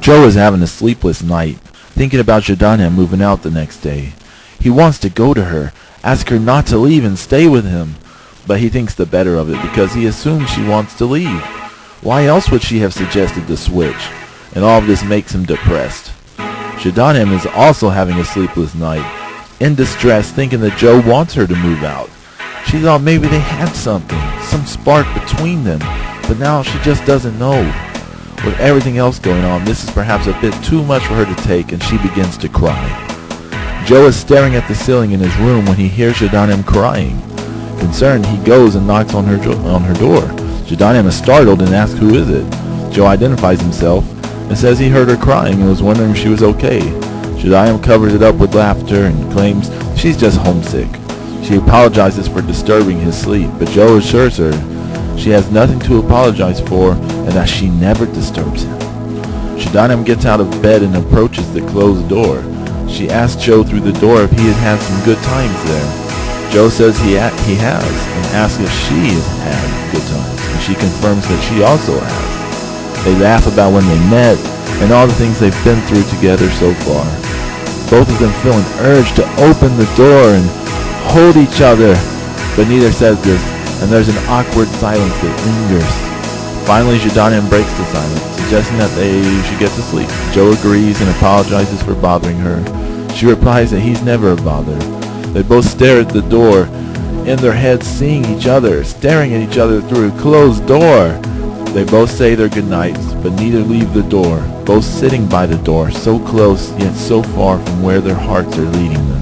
Joe is having a sleepless night, thinking about Jadanem moving out the next day. He wants to go to her, ask her not to leave and stay with him, but he thinks the better of it because he assumes she wants to leave. Why else would she have suggested the switch? And all of this makes him depressed. Jadanem is also having a sleepless night, in distress, thinking that Joe wants her to move out. She thought maybe they had something, some spark between them, but now she just doesn't know. With everything else going on, this is perhaps a bit too much for her to take, and she begins to cry. Joe is staring at the ceiling in his room when he hears Jadanem crying. Concerned, he goes and knocks on her door. Jadanem is startled and asks who is it. Joe identifies himself and says he heard her crying and was wondering if she was okay. Jadanem covers it up with laughter and claims she's just homesick. She apologizes for disturbing his sleep, but Joe assures her she has nothing to apologize for and that she never disturbs him. Jadanem gets out of bed and approaches the closed door. She asks Joe through the door if he had some good times there. Joe says he has and asks if she has had good times, and she confirms that she also has. They laugh about when they met and all the things they've been through together so far. Both of them feel an urge to open the door and hold each other, but neither says this, and there's an awkward silence that lingers. Finally, Jadanem breaks the silence, suggesting that they should get to sleep. Joe agrees and apologizes for bothering her. She replies that he's never a bother. They both stare at the door, in their heads seeing each other, staring at each other through a closed door. They both say their goodnights, but neither leave the door, both sitting by the door, so close yet so far from where their hearts are leading them.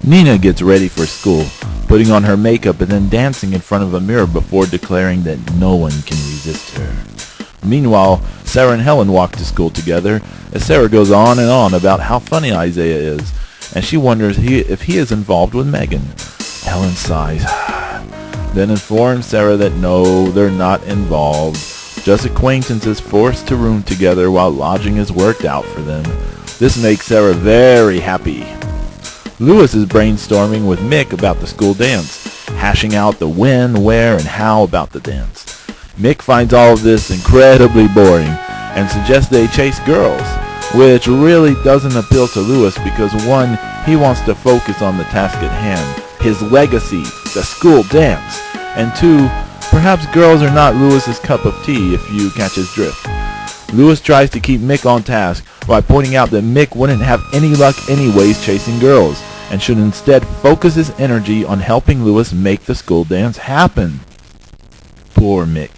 Nina gets ready for school, putting on her makeup and then dancing in front of a mirror before declaring that no one can resist her. Meanwhile, Sarah and Helen walk to school together, as Sarah goes on and on about how funny Isaiah is, and she wonders if he is involved with Megan. Helen sighs, then informs Sarah that no, they're not involved, just acquaintances forced to room together while lodging is worked out for them. This makes Sarah very happy. Lewis is brainstorming with Mick about the school dance, hashing out the when, where, and how about the dance. Mick finds all of this incredibly boring and suggests they chase girls, which really doesn't appeal to Lewis because one, he wants to focus on the task at hand, his legacy, the school dance, and two, perhaps girls are not Lewis's cup of tea if you catch his drift. Lewis tries to keep Mick on task by pointing out that Mick wouldn't have any luck anyways chasing girls, and should instead focus his energy on helping Lewis make the school dance happen. Poor Mick.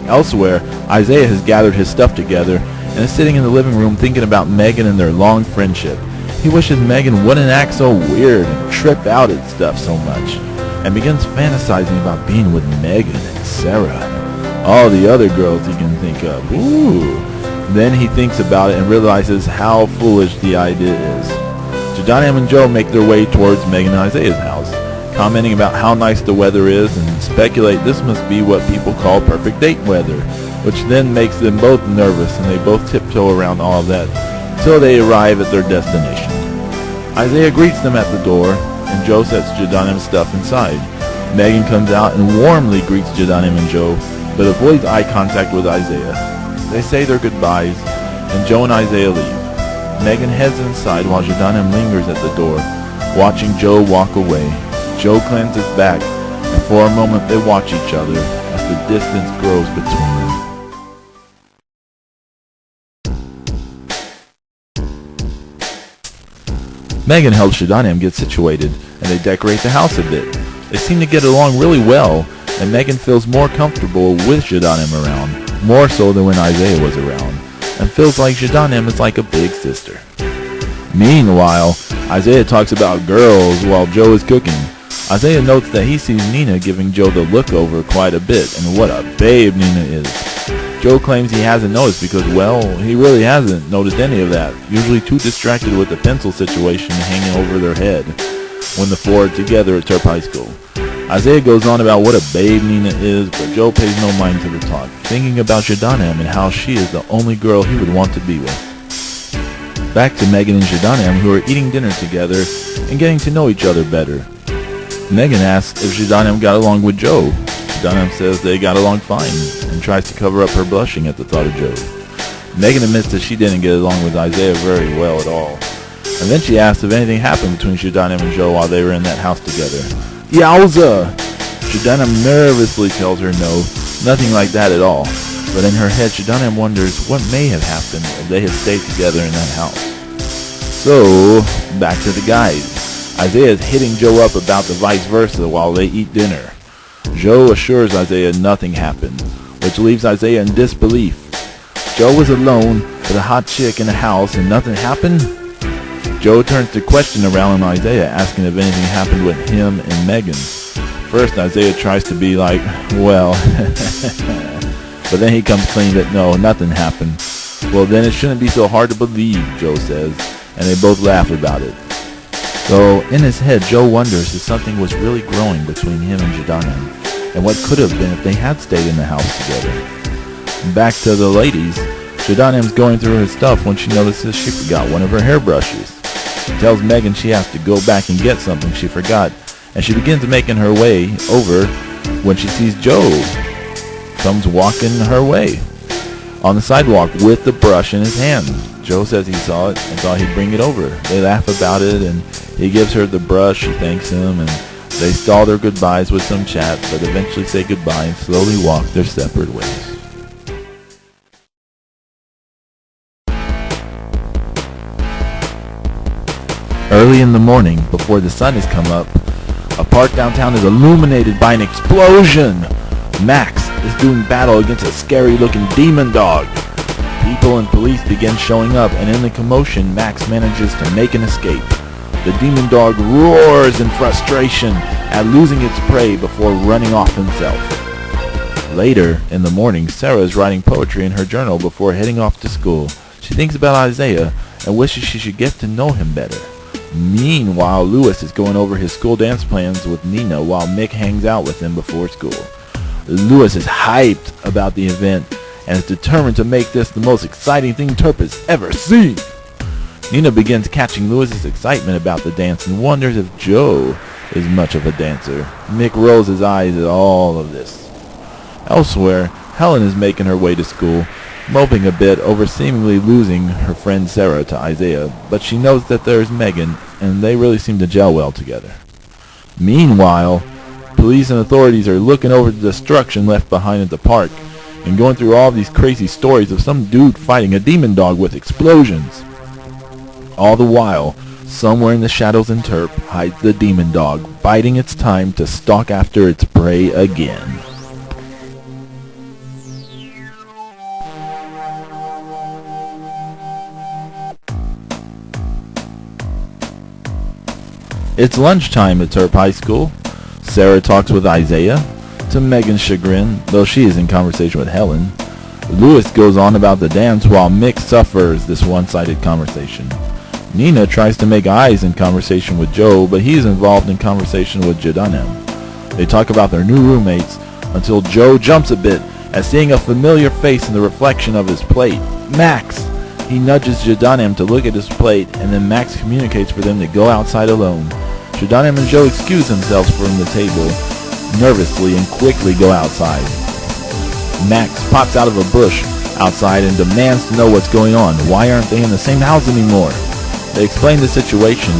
Elsewhere, Isaiah has gathered his stuff together and is sitting in the living room thinking about Megan and their long friendship. He wishes Megan wouldn't act so weird and trip out at stuff so much, and begins fantasizing about being with Megan and Sarah. All the other girls he can think of. Ooh. Then he thinks about it and realizes how foolish the idea is. Jadanem and Joe make their way towards Megan and Isaiah's house, commenting about how nice the weather is and speculate this must be what people call perfect date weather, which then makes them both nervous and they both tiptoe around all of that until they arrive at their destination. Isaiah greets them at the door and Joe sets Jadanem's stuff inside. Megan comes out and warmly greets Jadanem and Joe, but avoids eye contact with Isaiah. They say their goodbyes and Joe and Isaiah leave. Megan heads inside while Jadanem lingers at the door, watching Joe walk away. Joe cleanses back, and for a moment they watch each other as the distance grows between them. Megan helps Jadanem get situated, and they decorate the house a bit. They seem to get along really well, and Megan feels more comfortable with Jadanem around, more so than when Isaiah was around, and feels like Jadanem is like a big sister. Meanwhile, Isaiah talks about girls while Joe is cooking. Isaiah notes that he sees Nina giving Joe the look over quite a bit, and what a babe Nina is. Joe claims he hasn't noticed because, well, he really hasn't noticed any of that, usually too distracted with the pencil situation hanging over their head when the four are together at Terp High School. Isaiah goes on about what a babe Nina is, but Joe pays no mind to the talk, thinking about Jadanem and how she is the only girl he would want to be with. Back to Megan and Jadanem, who are eating dinner together and getting to know each other better. Megan asks if Jadanem got along with Joe. Dunham says they got along fine and tries to cover up her blushing at the thought of Joe. Megan admits that she didn't get along with Isaiah very well at all. And then she asks if anything happened between Dunham and Joe while they were in that house together. Yowza! Dunham nervously tells her no, nothing like that at all. But in her head, Dunham wonders what may have happened if they had stayed together in that house. So, back to the guys. Isaiah is hitting Joe up about the vice versa while they eat dinner. Joe assures Isaiah nothing happened, which leaves Isaiah in disbelief. Joe was alone with a hot chick in the house and nothing happened? Joe turns the question around on Isaiah, asking if anything happened with him and Megan. First, Isaiah tries to be like, well, but then he comes clean that no, nothing happened. Well, then it shouldn't be so hard to believe, Joe says, and they both laugh about it. So, in his head, Joe wonders if something was really growing between him and Dunham, and what could have been if they had stayed in the house together. Back to the ladies, Dunham's going through her stuff when she notices she forgot one of her hairbrushes. She tells Megan she has to go back and get something she forgot, and she begins making her way over when she sees Joe comes walking her way on the sidewalk with the brush in his hand. Joe says he saw it and thought he'd bring it over. They laugh about it, and he gives her the brush. She thanks him, and they stall their goodbyes with some chat, but eventually say goodbye and slowly walk their separate ways. Early in the morning, before the sun has come up, a park downtown is illuminated by an explosion. Max is doing battle against a scary-looking demon dog. People and police begin showing up, and in the commotion, Max manages to make an escape. The demon dog roars in frustration at losing its prey before running off himself. Later in the morning, Sarah is writing poetry in her journal before heading off to school. She thinks about Isaiah and wishes she should get to know him better. Meanwhile, Louis is going over his school dance plans with Nina while Mick hangs out with him before school. Louis is hyped about the event and is determined to make this the most exciting thing Terp has ever seen. Nina begins catching Louis's excitement about the dance and wonders if Joe is much of a dancer. Mick rolls his eyes at all of this. Elsewhere, Helen is making her way to school, moping a bit over seemingly losing her friend Sarah to Isaiah, but she knows that there's Megan, and they really seem to gel well together. Meanwhile, police and authorities are looking over the destruction left behind at the park, and going through all these crazy stories of some dude fighting a demon dog with explosions. All the while, somewhere in the shadows in Terp hides the demon dog, biding its time to stalk after its prey again. It's lunchtime at Terp High School. Sarah talks with Isaiah, to Megan's chagrin, though she is in conversation with Helen. Louis goes on about the dance while Mick suffers this one-sided conversation. Nina tries to make eyes in conversation with Joe, but he is involved in conversation with Dunham. They talk about their new roommates until Joe jumps a bit at seeing a familiar face in the reflection of his plate. Max! He nudges Dunham to look at his plate, and then Max communicates for them to go outside alone. Dunham and Joe excuse themselves from the table nervously and quickly go outside. Max pops out of a bush outside and demands to know what's going on. Why aren't they in the same house anymore? They explain the situation,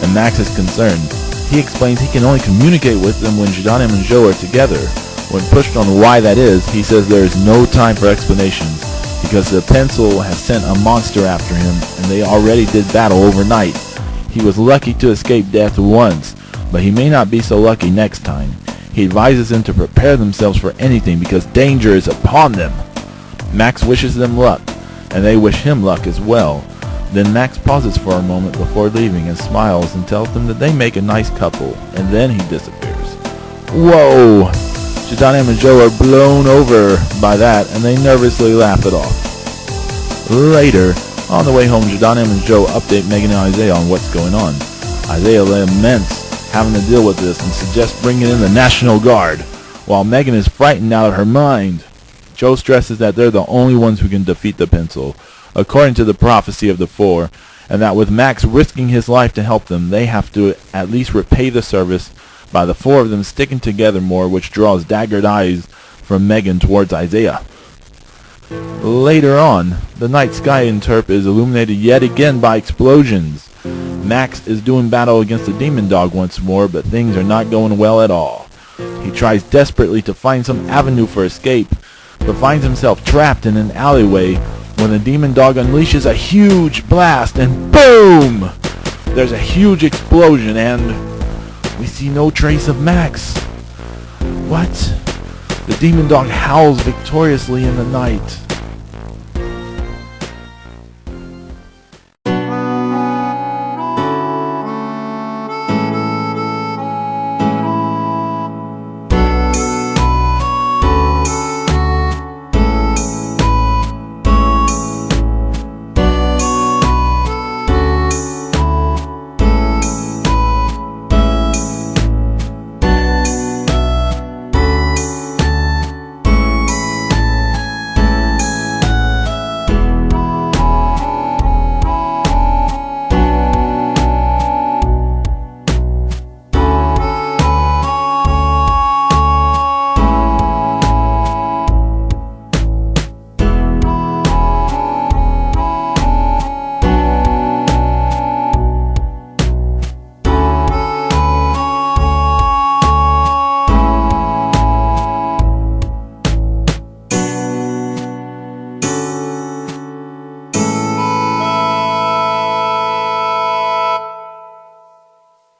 and Max is concerned. He explains he can only communicate with them when Dunham and Joe are together. When pushed on why that is, he says there is no time for explanations, because the pencil has sent a monster after him, and they already did battle overnight. He was lucky to escape death once, but he may not be so lucky next time. He advises them to prepare themselves for anything because danger is upon them. Max wishes them luck, and they wish him luck as well. Then Max pauses for a moment before leaving and smiles and tells them that they make a nice couple, and then he disappears. Whoa! Dunham and Joe are blown over by that, and they nervously laugh it off. Later, on the way home, Dunham and Joe update Megan and Isaiah on what's going on. Isaiah laments having to deal with this and suggests bringing in the National Guard, while Megan is frightened out of her mind. Joe stresses that they're the only ones who can defeat the pencil, according to the prophecy of the four, and that with Max risking his life to help them, they have to at least repay the service by the four of them sticking together more, which draws daggered eyes from Megan towards Isaiah. Later on, the night sky in Terp is illuminated yet again by explosions. Max is doing battle against the demon dog once more, but things are not going well at all. He tries desperately to find some avenue for escape, but finds himself trapped in an alleyway when the demon dog unleashes a huge blast, and boom! There's a huge explosion, and we see no trace of Max. What? The demon dog howls victoriously in the night.